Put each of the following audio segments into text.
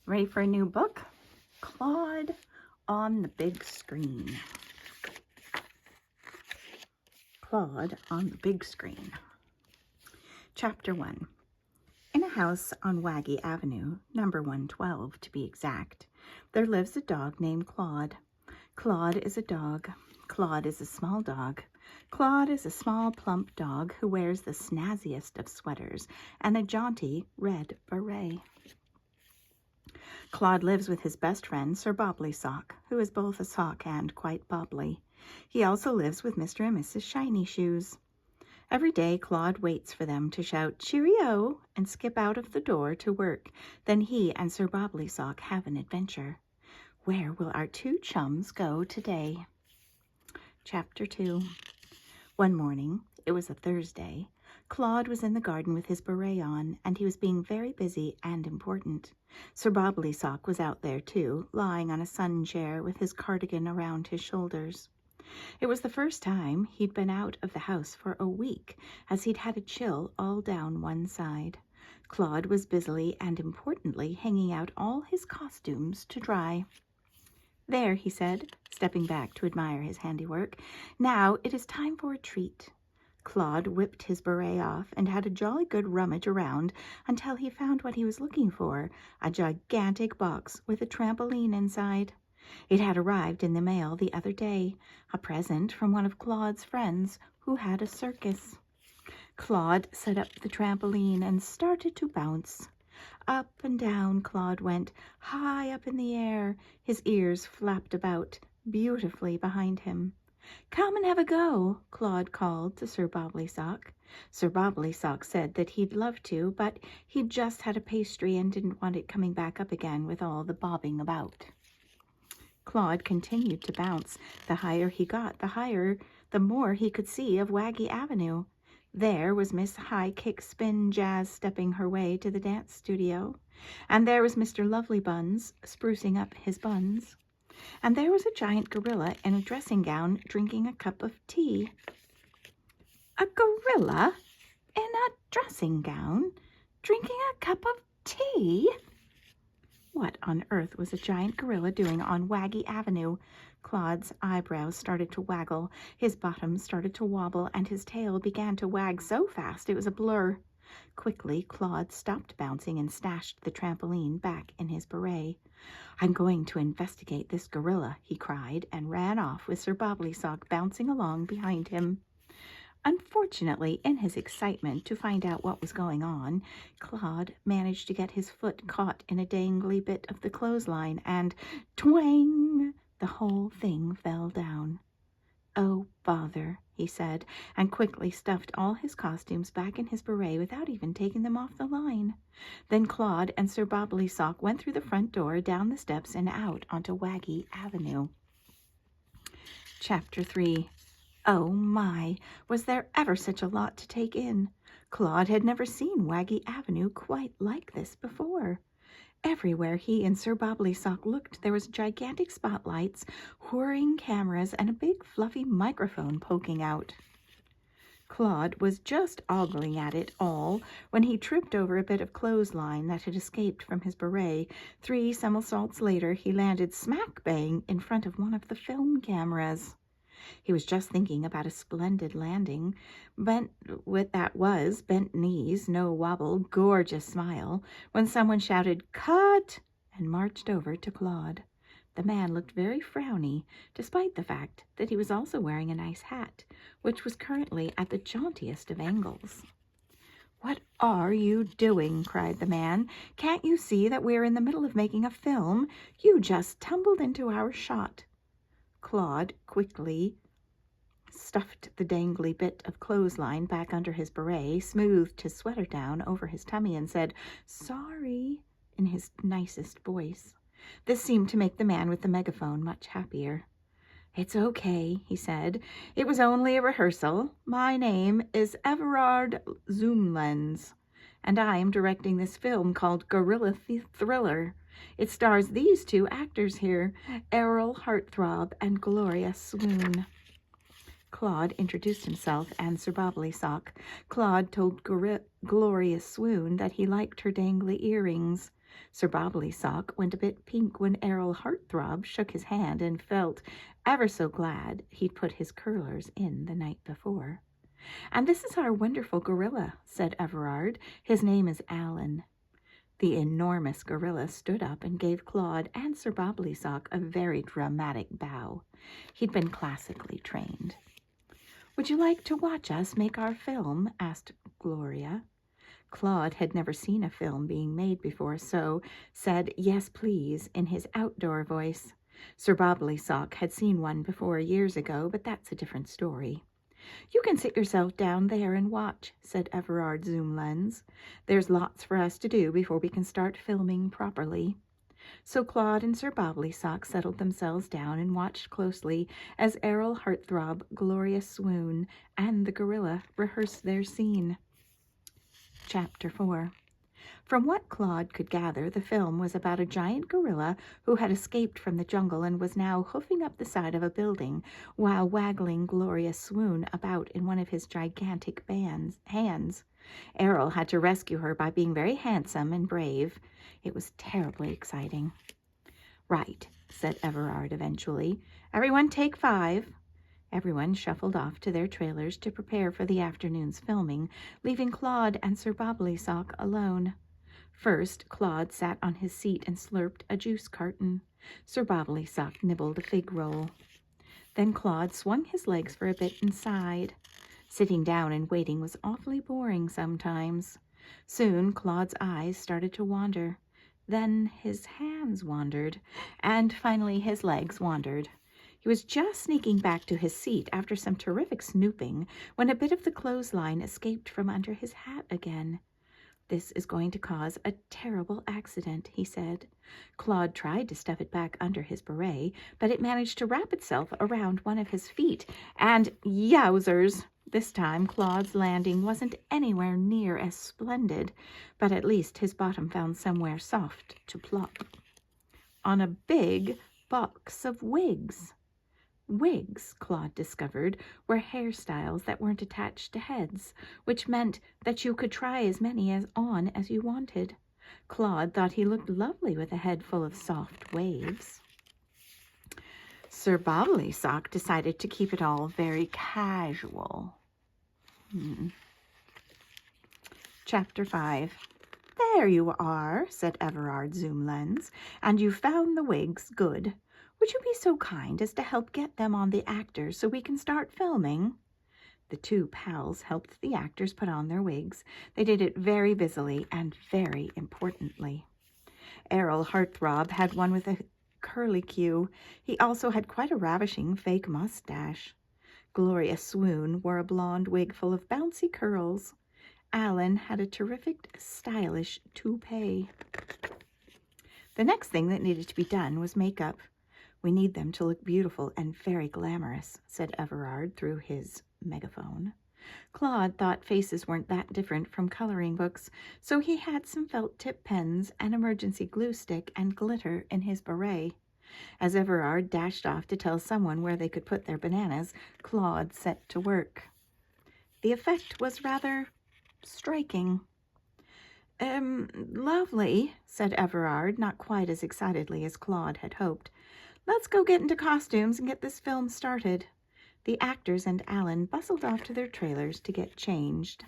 Ready for a new book? Claude on the big screen. Claude on the big screen. Chapter 1. In a house on Waggy Avenue, number 112 to be exact, there lives a dog named Claude. Claude is a dog. Claude is a small dog. Claude is a small, plump dog who wears the snazziest of sweaters and a jaunty red beret. Claude lives with his best friend, Sir Bobbly Sock, who is both a sock and quite bobbly. He also lives with Mr. and Mrs. Shiny Shoes. Every day, Claude waits for them to shout, "Cheerio!" and skip out of the door to work. Then he and Sir Bobbly Sock have an adventure. Where will our two chums go today? Chapter 2. One morning, it was a Thursday, Claude was in the garden with his beret on, and he was being very busy and important. Sir Bobbly Sock was out there, too, lying on a sun chair with his cardigan around his shoulders. It was the first time he'd been out of the house for a week, as he'd had a chill all down one side. Claude was busily and importantly hanging out all his costumes to dry. "There," he said, stepping back to admire his handiwork. "Now it is time for a treat." Claude whipped his beret off and had a jolly good rummage around until he found what he was looking for, a gigantic box with a trampoline inside. It had arrived in the mail the other day, a present from one of Claude's friends who had a circus. Claude set up the trampoline and started to bounce. Up and down Claude went, high up in the air. His ears flapped about beautifully behind him. "Come and have a go," Claude called to Sir Bobbly Sock. Sir Bobbly Sock said that he'd love to, but he'd just had a pastry and didn't want it coming back up again with all the bobbing about. Claude continued to bounce. The higher he got, the more he could see of Waggy Avenue. There was Miss High Kick Spin Jazz stepping her way to the dance studio. And there was Mr. Lovely Buns sprucing up his buns. And there was a giant gorilla in a dressing gown drinking a cup of tea. A gorilla in a dressing gown drinking a cup of tea? What on earth was a giant gorilla doing on Waggy Avenue? Claude's eyebrows started to waggle, his bottom started to wobble, and his tail began to wag so fast it was a blur. Quickly, Claude stopped bouncing and stashed the trampoline back in his beret. "I'm going to investigate this gorilla," he cried, and ran off with Sir Bobbly Sock bouncing along behind him. Unfortunately, in his excitement to find out what was going on, Claude managed to get his foot caught in a dangly bit of the clothesline, and twang! The whole thing fell down. "Oh, bother," he said, and quickly stuffed all his costumes back in his beret without even taking them off the line. Then Claude and Sir Bobbly Sock went through the front door, down the steps, and out onto Waggy Avenue. Chapter 3. Oh my, was there ever such a lot to take in? Claude had never seen Waggy Avenue quite like this before. Everywhere he and Sir Bobbly Sock looked, there was gigantic spotlights, whirring cameras, and a big fluffy microphone poking out. Claude was just ogling at it all when he tripped over a bit of clothesline that had escaped from his beret. 3 somersaults later, he landed smack bang in front of one of the film cameras. He was just thinking about a splendid landing, bent knees, no wobble, gorgeous smile, when someone shouted, "Cut!" and marched over to Claude. The man looked very frowny, despite the fact that he was also wearing a nice hat, which was currently at the jauntiest of angles. "What are you doing?" cried the man. "Can't you see that we're in the middle of making a film? You just tumbled into our shot." Claude quickly stuffed the dangly bit of clothesline back under his beret, smoothed his sweater down over his tummy, and said, "Sorry," in his nicest voice. This seemed to make the man with the megaphone much happier. "It's okay," he said. "It was only a rehearsal. My name is Everard Zoomlens, and I am directing this film called Gorilla Thriller. It stars these 2 actors here, Errol Heartthrob and Gloria Swoon." Claude introduced himself and Sir Bobbly Sock. Claude told Gloria Swoon that he liked her dangly earrings. Sir Bobbly Sock went a bit pink when Errol Heartthrob shook his hand and felt ever so glad he'd put his curlers in the night before. "And this is our wonderful gorilla," said Everard. "His name is Alan." The enormous gorilla stood up and gave Claude and Sir Bobbly Sock a very dramatic bow. He'd been classically trained. "Would you like to watch us make our film?" asked Gloria. Claude had never seen a film being made before, so said "yes, please" in his outdoor voice. Sir Bobbly Sock had seen one before years ago, but that's a different story. "You can sit yourself down there and watch," said Everard Zoom Lens. "There's lots for us to do before we can start filming properly." So Claude and Sir Bobbly Sock settled themselves down and watched closely as Errol Heartthrob, Gloria Swoon, and the gorilla rehearsed their scene. Chapter 4. From what Claude could gather, the film was about a giant gorilla who had escaped from the jungle and was now hoofing up the side of a building while waggling Gloria Swoon about in one of his gigantic hands. Errol had to rescue her by being very handsome and brave. It was terribly exciting. "Right," said Everard eventually. "Everyone take 5. Everyone shuffled off to their trailers to prepare for the afternoon's filming, leaving Claude and Sir Bobbly Sock alone. First, Claude sat on his seat and slurped a juice carton. Sir Bobbly Sock nibbled a fig roll. Then Claude swung his legs for a bit and sighed. Sitting down and waiting was awfully boring sometimes. Soon Claude's eyes started to wander. Then his hands wandered, and finally his legs wandered. He was just sneaking back to his seat after some terrific snooping when a bit of the clothesline escaped from under his hat again. "This is going to cause a terrible accident," he said. Claude tried to stuff it back under his beret, but it managed to wrap itself around one of his feet, and yowzers! This time Claude's landing wasn't anywhere near as splendid, but at least his bottom found somewhere soft to plop. On a big box of wigs. Wigs, Claude discovered, were hairstyles that weren't attached to heads, which meant that you could try as many on as you wanted. Claude thought he looked lovely with a head full of soft waves. Sir Bobbly Sock decided to keep it all very casual. Chapter 5. "There you are," said Everard Zoom Lens, "and you've found the wigs. Good. Would you be so kind as to help get them on the actors so we can start filming?" The two pals helped the actors put on their wigs. They did it very busily and very importantly. Errol Heartthrob had one with a curlicue. He also had quite a ravishing fake mustache. Gloria Swoon wore a blonde wig full of bouncy curls. Alan had a terrific, stylish toupee. The next thing that needed to be done was makeup. "We need them to look beautiful and very glamorous," said Everard through his megaphone. Claude thought faces weren't that different from coloring books, so he had some felt-tip pens, an emergency glue stick, and glitter in his beret. As Everard dashed off to tell someone where they could put their bananas, Claude set to work. The effect was rather striking. Lovely," said Everard, not quite as excitedly as Claude had hoped. "Let's go get into costumes and get this film started." The actors and Alan bustled off to their trailers to get changed.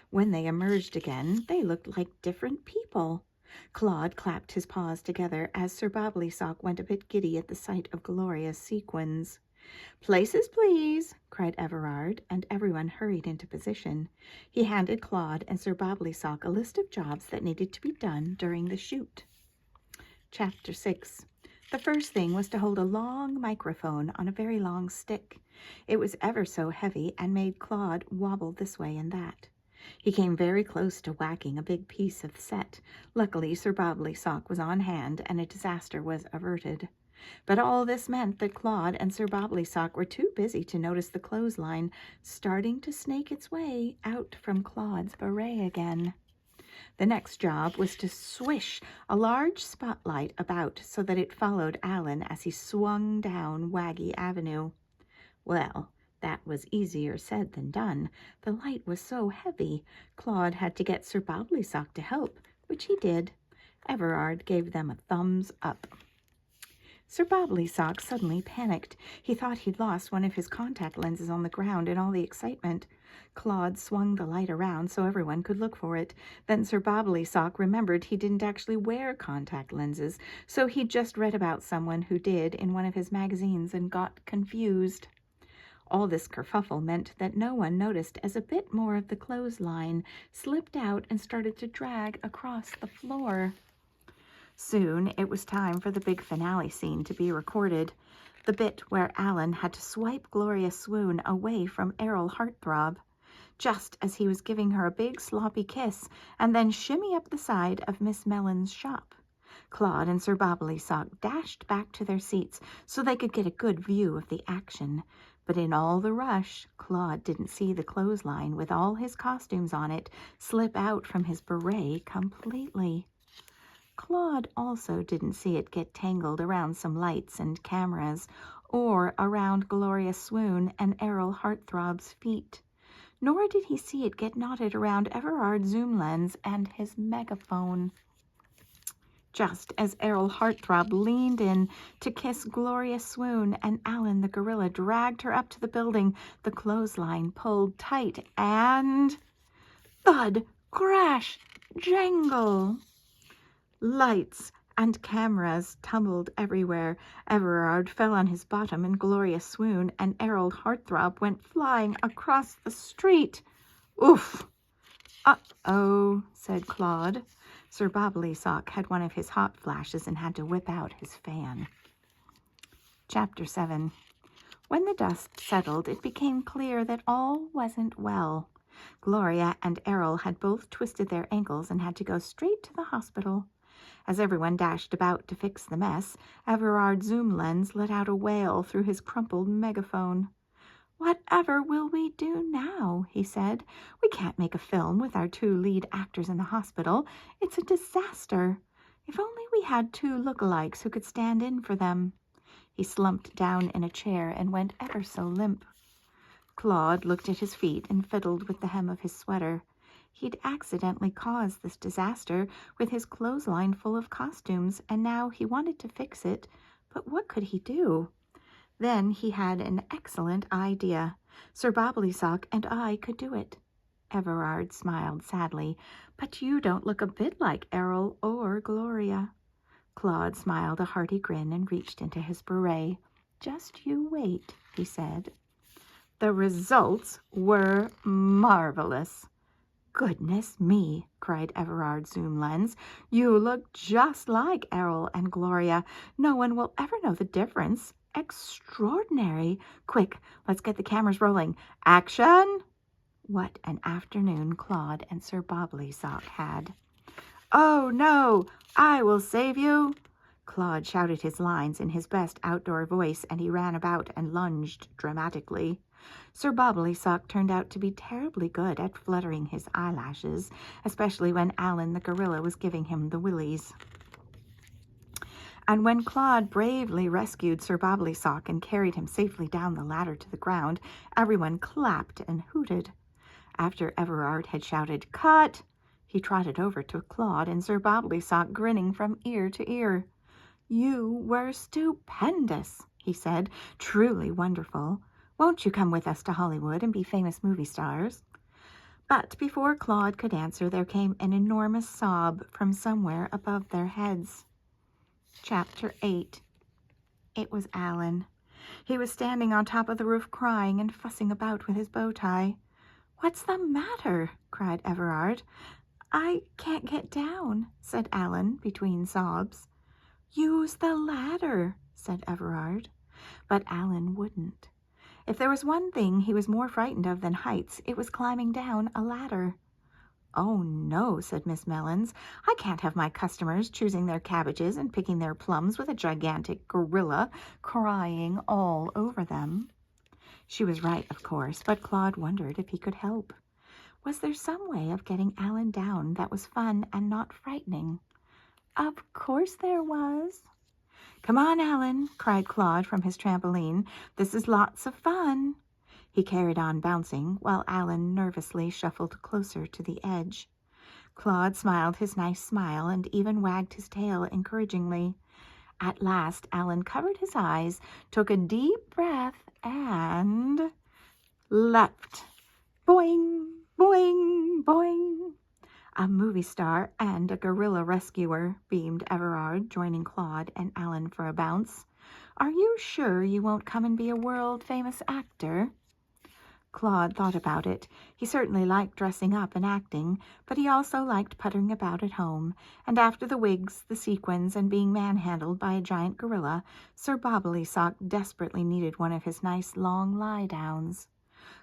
When they emerged again, they looked like different people. Claude clapped his paws together as Sir Bobbly Sock went a bit giddy at the sight of Gloria's sequins. "Places, please," cried Everard, and everyone hurried into position. He handed Claude and Sir Bobbly Sock a list of jobs that needed to be done during the shoot. Chapter 6. The first thing was to hold a long microphone on a very long stick. It was ever so heavy and made Claude wobble this way and that. He came very close to whacking a big piece of set. Luckily, Sir Bobbly Sock was on hand and a disaster was averted. But all this meant that Claude and Sir Bobbly Sock were too busy to notice the clothesline starting to snake its way out from Claude's beret again. The next job was to swish a large spotlight about so that it followed Alan as he swung down Waggy Avenue. Well, that was easier said than done. The light was so heavy, Claude had to get Sir Bobbly Sock to help, which he did. Everard gave them a thumbs up. Sir Bobbly Sock suddenly panicked. He thought he'd lost one of his contact lenses on the ground in all the excitement. Claude swung the light around so everyone could look for it. Then Sir Bobbly Sock remembered he didn't actually wear contact lenses, so he'd just read about someone who did in one of his magazines and got confused. All this kerfuffle meant that no one noticed as a bit more of the clothesline slipped out and started to drag across the floor. Soon it was time for the big finale scene to be recorded, the bit where Alan had to swipe Gloria Swoon away from Errol Heartthrob, just as he was giving her a big sloppy kiss and then shimmy up the side of Miss Mellon's shop. Claude and Sir Bobbly Sock dashed back to their seats so they could get a good view of the action. But in all the rush, Claude didn't see the clothesline with all his costumes on it slip out from his beret completely. Claude also didn't see it get tangled around some lights and cameras, or around Gloria Swoon and Errol Heartthrob's feet. Nor did he see it get knotted around Everard's zoom lens and his megaphone. Just as Errol Heartthrob leaned in to kiss Gloria Swoon and Alan the gorilla dragged her up to the building, the clothesline pulled tight and... thud! Crash! Jangle! Lights and cameras tumbled everywhere. Everard fell on his bottom and Gloria Swoon and Errol Heartthrob went flying across the street. Oof! Uh-oh, said Claude. Sir Bobbly Sock had one of his hot flashes and had to whip out his fan. Chapter 7. When the dust settled, it became clear that all wasn't well. Gloria and Errol had both twisted their ankles and had to go straight to the hospital. As everyone dashed about to fix the mess, Everard's zoom lens let out a wail through his crumpled megaphone. "Whatever will we do now?" he said. "We can't make a film with our 2 lead actors in the hospital. It's a disaster. If only we had 2 lookalikes who could stand in for them." He slumped down in a chair and went ever so limp. Claude looked at his feet and fiddled with the hem of his sweater. He'd accidentally caused this disaster with his clothesline full of costumes, and now he wanted to fix it. But what could he do? Then he had an excellent idea. Sir Bobbly Sock and I could do it. Everard smiled sadly. "But you don't look a bit like Errol or Gloria." Claude smiled a hearty grin and reached into his beret. "Just you wait," he said. The results were marvelous. "Goodness me," cried Everard's zoom lens. "You look just like Errol and Gloria. No one will ever know the difference. Extraordinary. Quick, let's get the cameras rolling. Action!" What an afternoon Claude and Sir Bobbly Sock had. "Oh, no! I will save you!" Claude shouted his lines in his best outdoor voice, and he ran about and lunged dramatically. Sir Bobbly Sock turned out to be terribly good at fluttering his eyelashes, especially when Alan the gorilla was giving him the willies. And when Claude bravely rescued Sir Bobbly Sock and carried him safely down the ladder to the ground, everyone clapped and hooted. After Everard had shouted, "Cut!" he trotted over to Claude and Sir Bobbly Sock, grinning from ear to ear. "You were stupendous," he said. "Truly wonderful. Won't you come with us to Hollywood and be famous movie stars?" But before Claude could answer, there came an enormous sob from somewhere above their heads. Chapter 8. It was Alan. He was standing on top of the roof crying and fussing about with his bow tie. "What's the matter?" cried Everard. "I can't get down," said Alan between sobs. "Use the ladder," said Everard. But Alan wouldn't. If there was one thing he was more frightened of than heights, it was climbing down a ladder. "Oh, no," said Miss Mellons. "I can't have my customers choosing their cabbages and picking their plums with a gigantic gorilla crying all over them." She was right, of course, but Claude wondered if he could help. Was there some way of getting Alan down that was fun and not frightening? Of course there was. "Come on, Alan," cried Claude from his trampoline. "This is lots of fun." He carried on bouncing while Alan nervously shuffled closer to the edge. Claude smiled his nice smile and even wagged his tail encouragingly. At last, Alan covered his eyes, took a deep breath, and leapt. Boing, boing, boing. A movie star and a gorilla rescuer, beamed Everard, joining Claude and Alan for a bounce. Are you sure you won't come and be a world-famous actor? Claude thought about it. He certainly liked dressing up and acting, but he also liked puttering about at home, and after the wigs, the sequins, and being manhandled by a giant gorilla, Sir Bobbly Sock desperately needed one of his nice long lie-downs.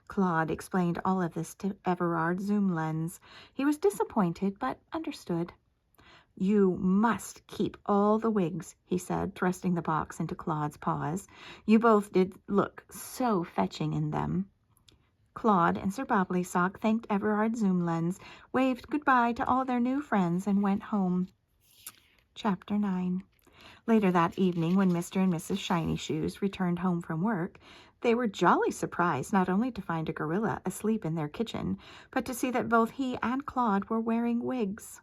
Claude explained all of this to Everard Zoom Lens. He was disappointed, but understood. You must keep all the wigs, he said, thrusting the box into Claude's paws. You both did look so fetching in them. Claude and Sir Bobbly Sock thanked Everard Zoom Lens, waved goodbye to all their new friends, and went home. Chapter 9. Later that evening, when Mr. and Mrs. Shiny Shoes returned home from work, they were jolly surprised not only to find a gorilla asleep in their kitchen, but to see that both he and Claude were wearing wigs.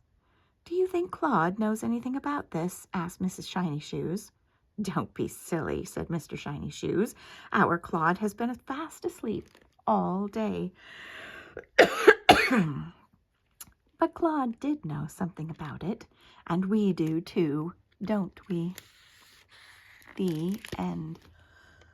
Do you think Claude knows anything about this? Asked Mrs. Shiny Shoes. Don't be silly, said Mr. Shiny Shoes. Our Claude has been fast asleep all day. But Claude did know something about it, and we do too, don't we? The end.